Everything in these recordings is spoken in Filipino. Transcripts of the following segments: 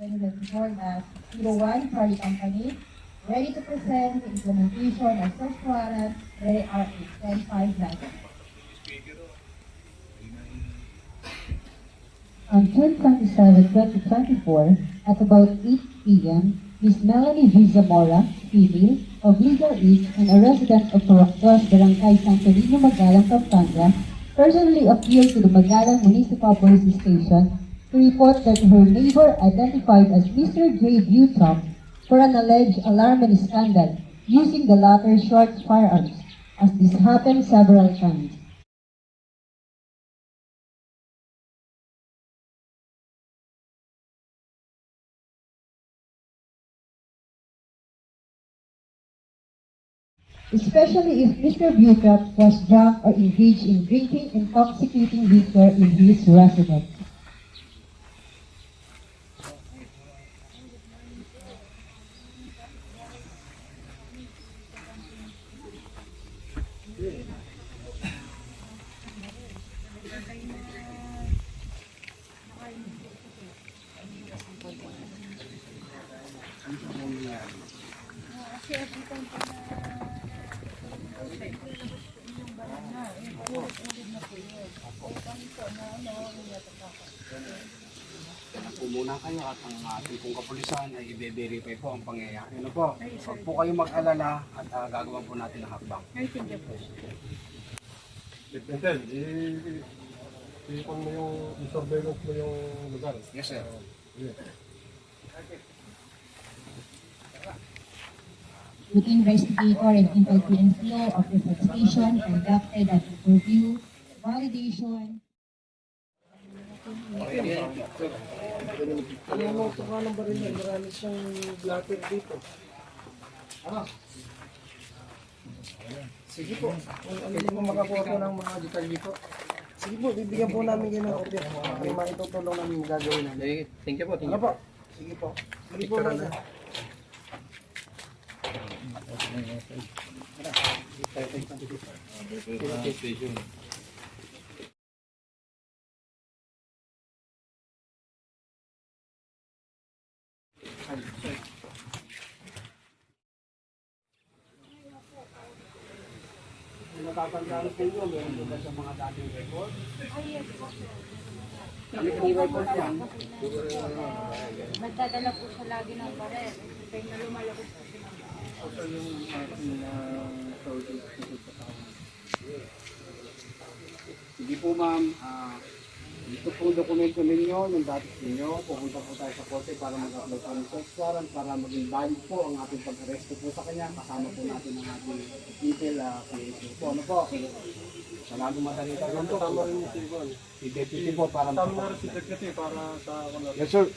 President informed us, 01 Charlie Company, ready to present the implementation of search warrant RA 105 On June 27, 2024, at about 8 p.m., Ms. Melanie V. Zamora, female, of Legal East and a resident of Coroctos, Barangay Santo Niño, Magalang, Pampanga, personally appealed to the Magalang Municipal Police Station to report that her neighbor identified as Mr. J. Butop for an alleged alarming scandal using the latter's short firearms, as this happened several times. Especially if Mr. Butop was drunk or engaged in drinking intoxicating liquor in his residence. Muna kayo at ang ating pong kapulisan ay i-verify po ang pangyayari. Ano po? Huwag po kayo mag-alala at gagawin po natin ang hakbang. Intel, i-on mo yung i-surveillance mo yung lugar. Yes, sir. The investigator and Intel PNCO of the station conducted an interview, validation. Ano mo, ito nga ng baril yan, marami siyang blatter dito. Sige po, kung ano po makakuha po ng mga detalye po. Sige po, bibigyan po namin kayo ng order. May maitutulong namin gagawin namin. Thank you po. Ano po? Sige po. Sige po. Natatandaan po nyo, meron po ba sa mga dating record? Record yan. Nagdadala po siya lagi ng barel. Kaya na lumalabas po siya. Sige po ma'am, ito po dokumento ninyo, yung datos ninyo, pupunta po tayo sa korte para mag-upload po ng search warrant para maging valid po ang ating pag-aresto po sa kanya, kasama po natin ang ating Intel PSO po. Ano po? Sa lalo madali tayo po. Tama rin yung silvan. I-deputy po para Tama na rin si Secretary para sa kalat. Yes sir.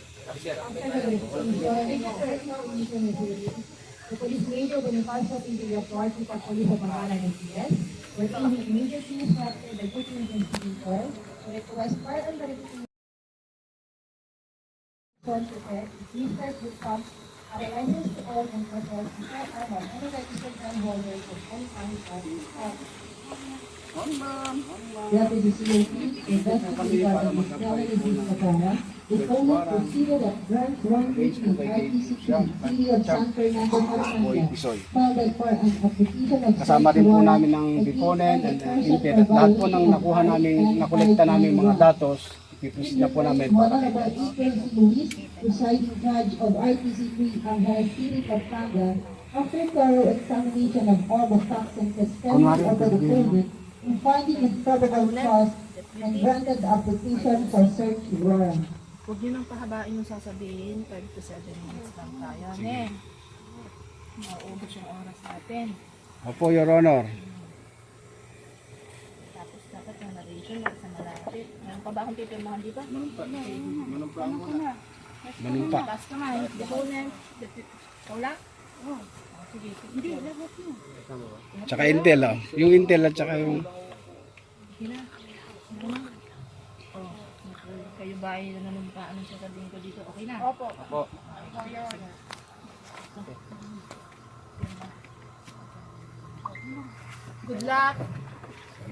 The police major Bonifacio P. report to the police of Magalang NPS, wherein he immediately instructed the duty investigator to request part of the reputation to check if Mr. Butop are licensed to own and possess the firearm of any registered gun holders of any kind of Deputy COP, investigator of Ms. Melanie V. Zamora, is only proceeded at branch 150 RTCP, City of San Fernando, Pampanga, filed for an application of Kasama rin po namin ng deponent and Intel at lahat po ng nakuha namin, nakolekta namin mga datos, ipiproceed na po namin para kay Honorable Iker Luis, presiding judge of RTC3 Angeles City, Pampanga, after thorough examination of all the facts and testimony of the defendant, in finding in probable cause and granted the application for search warrant. Huwag niyo nang pahabain yung sasabihin. 5 to 7 minutes lang tayo. Mauubos yung oras natin. Opo, Your Honor. Tapos dapat yung narration na sa malapit. Meron pa ba akong pipirmahan dito? Manumpa. Taas ka nga. Deponent. Wala? Oo. Sige. Hindi, lahat mo. Tsaka Intel yung Intel at tsaka yung... Sige na. Oh, kayo ba ay nanunumpa? Anong sasabihin ko dito? Okay na? Opo. Opo. Good luck.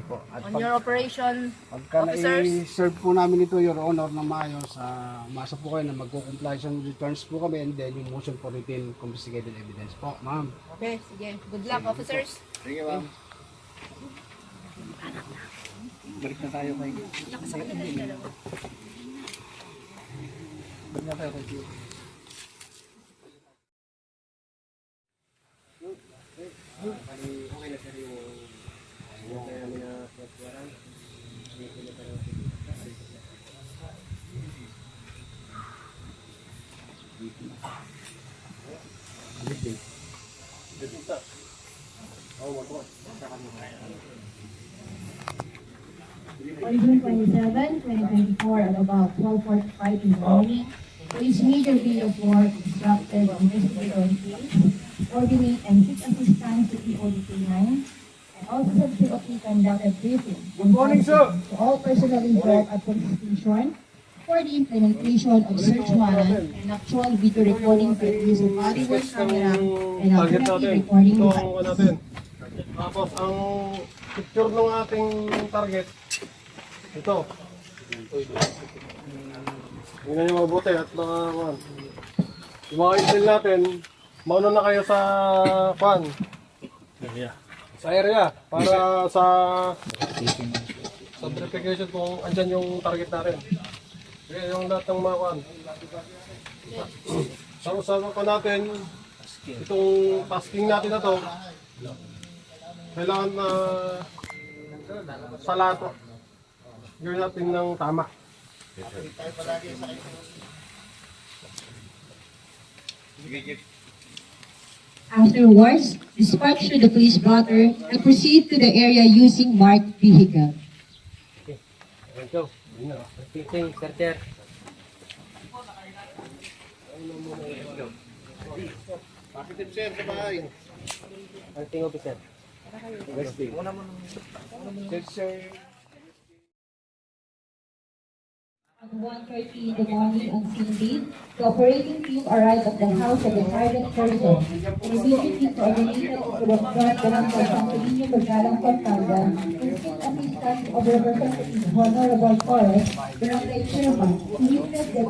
po. At On your operation, pagka officers. na-serve po namin ito, Your Honor, na maayos, umasa po kayo na magko-compliance returns po kami and then yung motion for routine confiscated evidence po, ma'am. Okay, sige. Good luck, officers. Sige, ma'am. Balik na tayo kay... Nakasakit na yung dalawa. Balik na tayo kay... On June 27, 2024, at about 12:45 in the morning, police major Bill of War instructed the investigator on case, coordinate and seek assistance to POD-K9, and also subsequently conduct a briefing. Good morning, sir! To all personnel involved at police station for the implementation of search warrant and actual video recording for the use of body-worn camera and alternative recording device. natin. Tapos ang picture ng ating target, ito. Tingnan niyo mabuti at yung mga intel natin, mauna na kayo sa sa area para sa verification kung andyan yung target natin. Okay, yung lahat ng mga sa natin, itong tasking natin na to, kailangan na sa lahat gawin natin ng tama. Afterwards, dispatch to the police blotter and proceed to the area using marked vehicle. Thank you. Fixing, searcher. Positive sir sa bahay. Acting officer. At 1:30 in the morning on Sunday, the operating team arrived at the house of the target person and immediately coordinated to withdraw Barangay Santelino Bagalang Pampanga and seek assistance of Representative Honorable Torres, Barangay Chairman, to witness the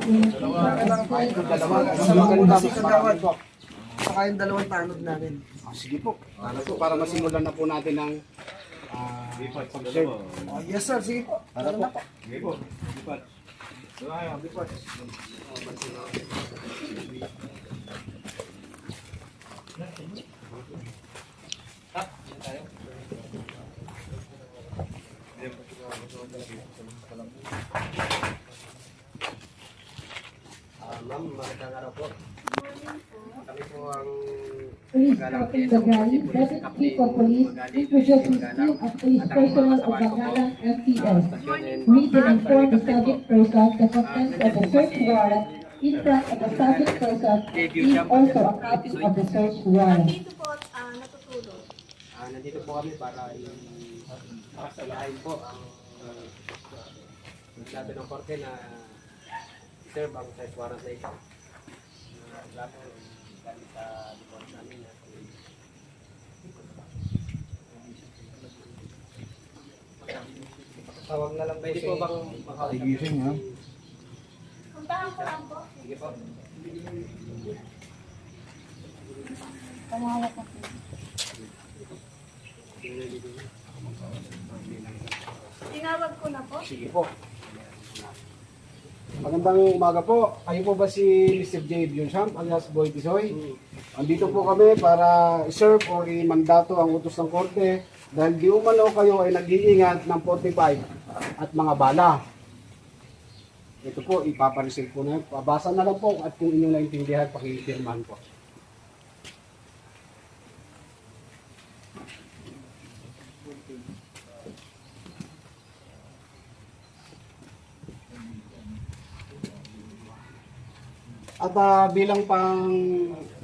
Saka yung dalawang tanod namin. Sige po. Para masimulan na po natin ang pag-serve. Yes sir, sige po. Para po. Sige po. Ma'am, magandang araw po. Kami po ang Police Captain Bagali, Deputy Chief of Police, introduced his team of police personnel of Bagalang MPS. Read and inform the subject person the contents of the search warrant in front of the subject person. Read also a copy of the search warrant. Dito po, natutulog. nandito po kami para i-salahin po ang sabi ng korte na serve ang search warrant na ito. Lahat po kami sa report namin na tawag na lang ba pwede po bang makausap? Puntahan ko lang po. Sige po. Pamawak ko po. Tinawag ko na po. Sige po. Magandang umaga po. Kayo po ba si Mr. J. Bionsham alias Boy Tisoy? Andito po kami para i-serve or i-mandato ang utos ng korte dahil di umano kayo ay nag-iingat ng 45 at mga bala. Ito po, ipapareceive po na. Pabasa na lang po at kung inyong naintindihan, pakipirmahan po. At bilang pang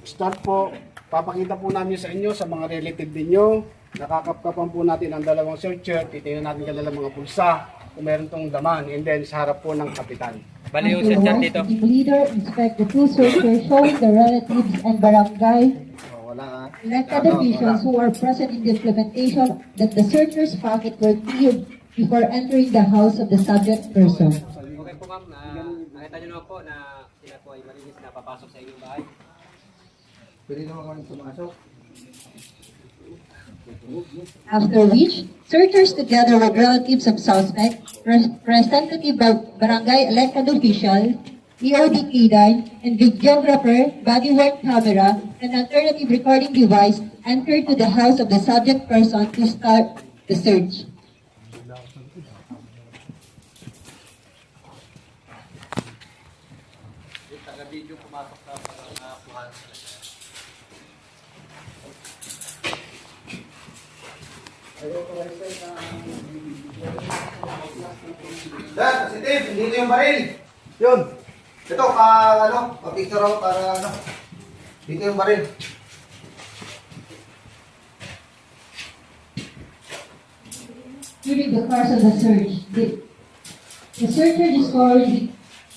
start po, papakita po namin sa inyo, sa mga relative ninyo, nakakapkapan po natin ang dalawang searcher, titingnan natin kanilang mga pulsa, kung meron tong daman, and then sa harap po ng kapitan. Bali yung searcher Afterwards, dito. the team leader inspect the two searchers showing the relatives and barangay. wala. Elected officials who were present in the implementation that the searcher's pocket were cleared before entering the house of the subject person. Okay po ma'am, nakita nyo naman po na sila po ay malinis na papasok sa inyong bahay. Pwede naman kami pumasok. After which, searchers together with relatives of suspect, representative of barangay elected official, EOD K9, and videographer, body-worn camera, and alternative recording device entered to the house of the subject person to start the search. Taga-video pumasok sa pag-aapuhan. Dad, positive, dito yung baril. Yun. Ito, pa-picture ako para ano. Dito yung baril. During the course of the search, the searcher discovered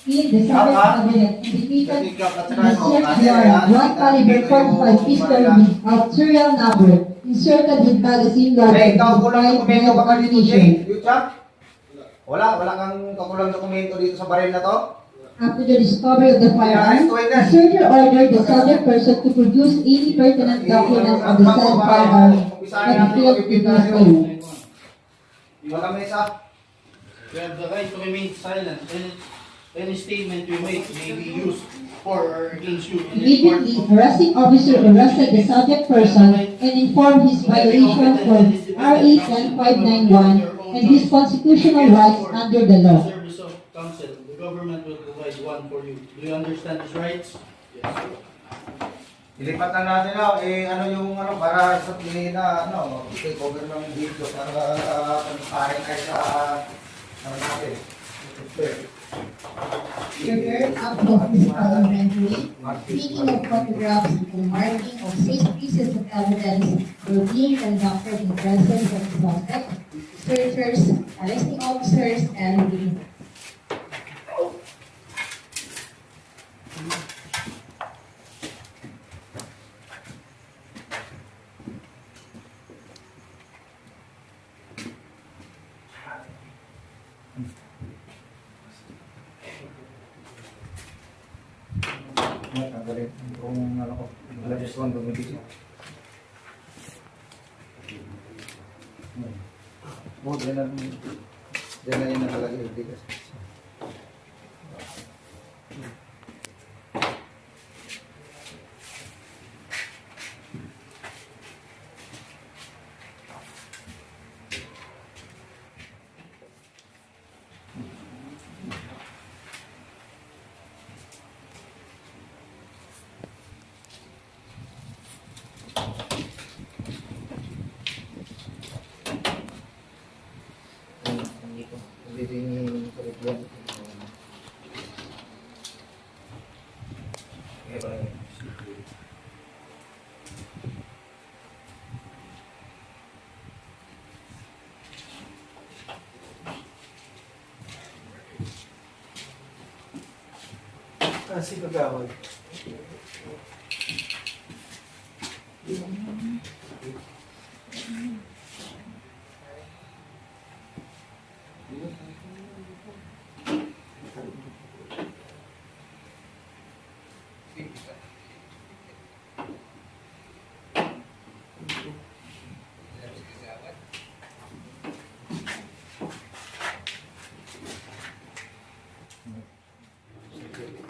in the subject cabinet indicated in the search warrant one caliber 45 pistol of serial number inserted with magazine Hey, loaded ikaw with kulang 5 dokumento ba ka dito, ammunition. Jay? You chap? Wala kang kakulang dokumento dito sa baril na to? After the discovery of the firearm, the searcher ordered the subject person to produce any pertinent documents of the said firearm that failed to do so. Wala mesa. You have the right to remain silent. Any statement you make may be used for or against you. in any court. Immediately, arresting officer arrested the subject person and informed his violation for RA 10591 and his constitutional rights under the law. Service of counsel, the government will provide one for you. Do you understand these rights? Yes. Ilipat na natin na, ano yung para sa pili na take over ng video para paring kayo sa natin. Trigger up to physical inventory, taking of photographs and marking of 6 pieces of evidence were being conducted in presence of the suspect, searchers, arresting officers, and the Tanggalin kung labis ko ang dumitis. Diyan na yung nakalagay. Bigas. Dito yung kurikuluan. Kasi kagawad.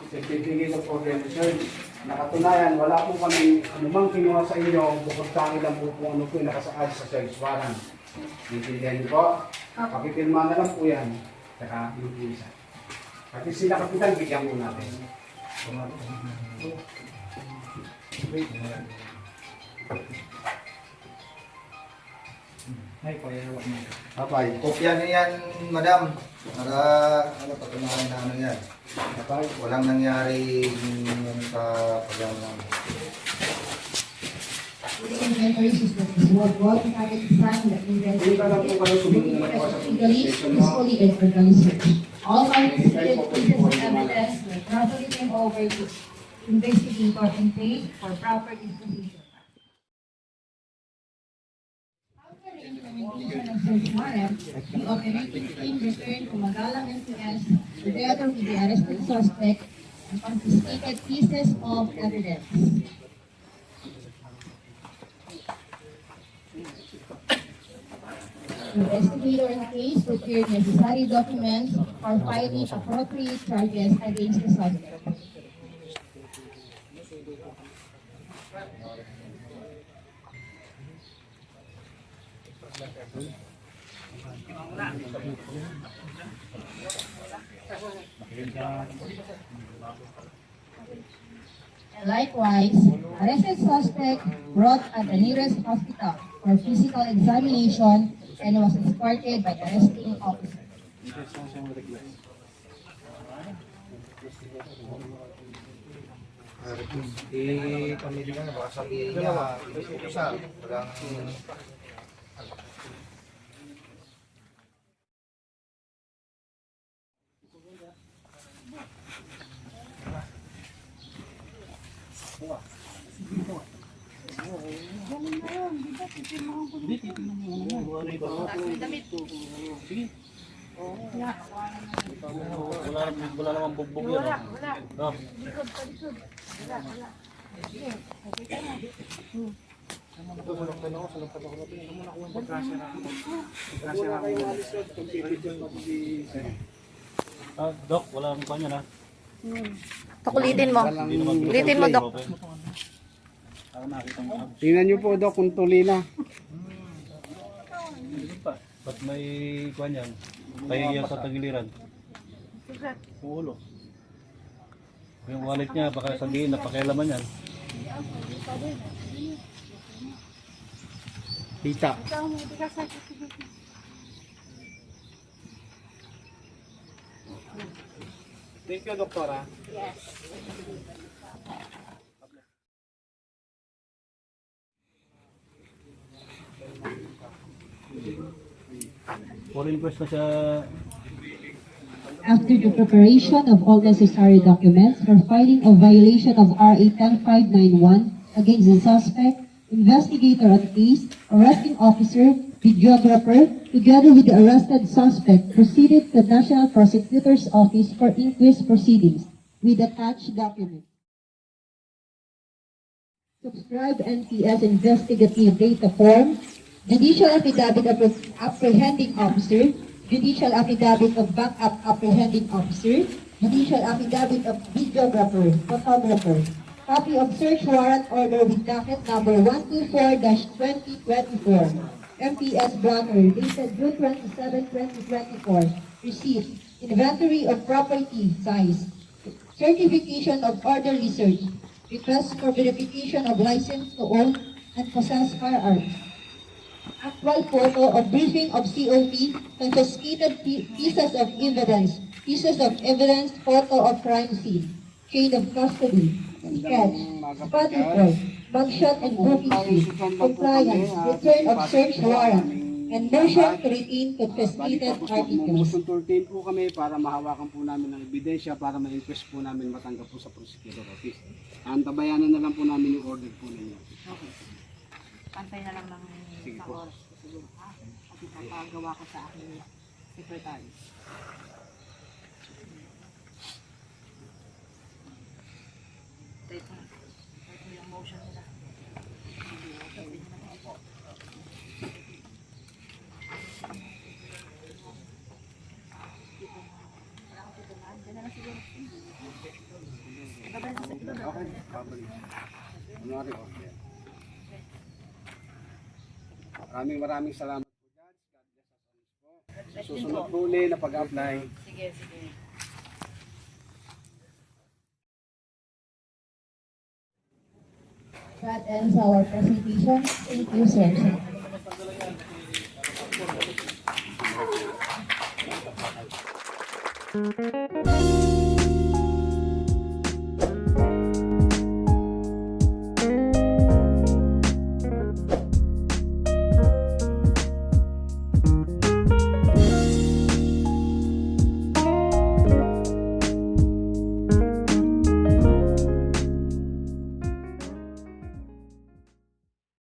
Certificate of Order Research. Nakatunayan, wala po kami anumang kinuha sa inyo, bukod tangi lang po kung ano po yung nakasaad sa search warrant. Intindihan niyo po? Pakipirma na lang po yan. Saka yung isa. Pati sila kapitan, bigyan po natin. Papay, kopya niyo yan, madam. Para patunayan na yan. Kapag Walang nangyari sa paglaman. The inventory system is worldwide and design that inventory Dito lang po kayo sumunod na po sa legally, peacefully, and organized. All participated pieces of evidence were properly turned over to investigator and paid for proper disposition. implementation of search warrant, the operating team returned to Magalang MPS together with the arrested suspect and confiscated pieces of evidence. The investigator in the case prepared necessary documents for filing appropriate charges against the suspect. And likewise, arrested suspect brought at the nearest hospital for physical examination and was escorted by the arresting officer. Kami din nga, baka sabihin niya, isa, walang Wala namang bugbog yan. No? Dok, wala akong kanya na. Pakulitin mo. Ulitin mo, Dok. Tingnan niyo po, Dok, kung tuli na. Ba't may kwan yan? Pahiya sa tagiliran. Ulo. Yung wallet niya, baka sabihin na pakialaman yan. Tita. Thank you, Doktora. For request na siya. After the preparation of all necessary documents for filing a violation of RA 10591 against the suspect, investigator at case, arresting officer, videographer, together with the arrested suspect, proceeded to the National Prosecutor's Office for inquest proceedings with attached documents. Subscribe NPS Investigative Data Form, Judicial Affidavit of Apprehending Officer, Judicial Affidavit of Backup Apprehending Officer, Judicial Affidavit of Videographer, Photographer, copy of search warrant order with docket number 124-2024, MPS Blocker, dated June 27, 2024, received, inventory of property size, certification of orderly search, request for verification of license to own and possess firearms, actual photo of briefing of COP, confiscated pieces of evidence, photo of crime scene, chain of custody, sketch, spot report, mugshot and booking sheet, compliance, return of search warrant, and motion to retain confiscated articles. Motion to retain po kami para mahawakan po namin ng ebidensya para ma-inquest po namin matanggap po sa prosecutor office. Antabayanan na lang po namin yung order po ninyo. Okay. Pantay na lang ng isang oras. Siguro. Kasi papagawa ko sa aking secretary. Ito yung motion nila. Okay, babalik. Kunwari, okay. Maraming salamat po, Judge. God bless us always po. Sa susunod po ulit na pag-apply. Sige, sige. That ends our presentation. Thank you, sir. Thank you.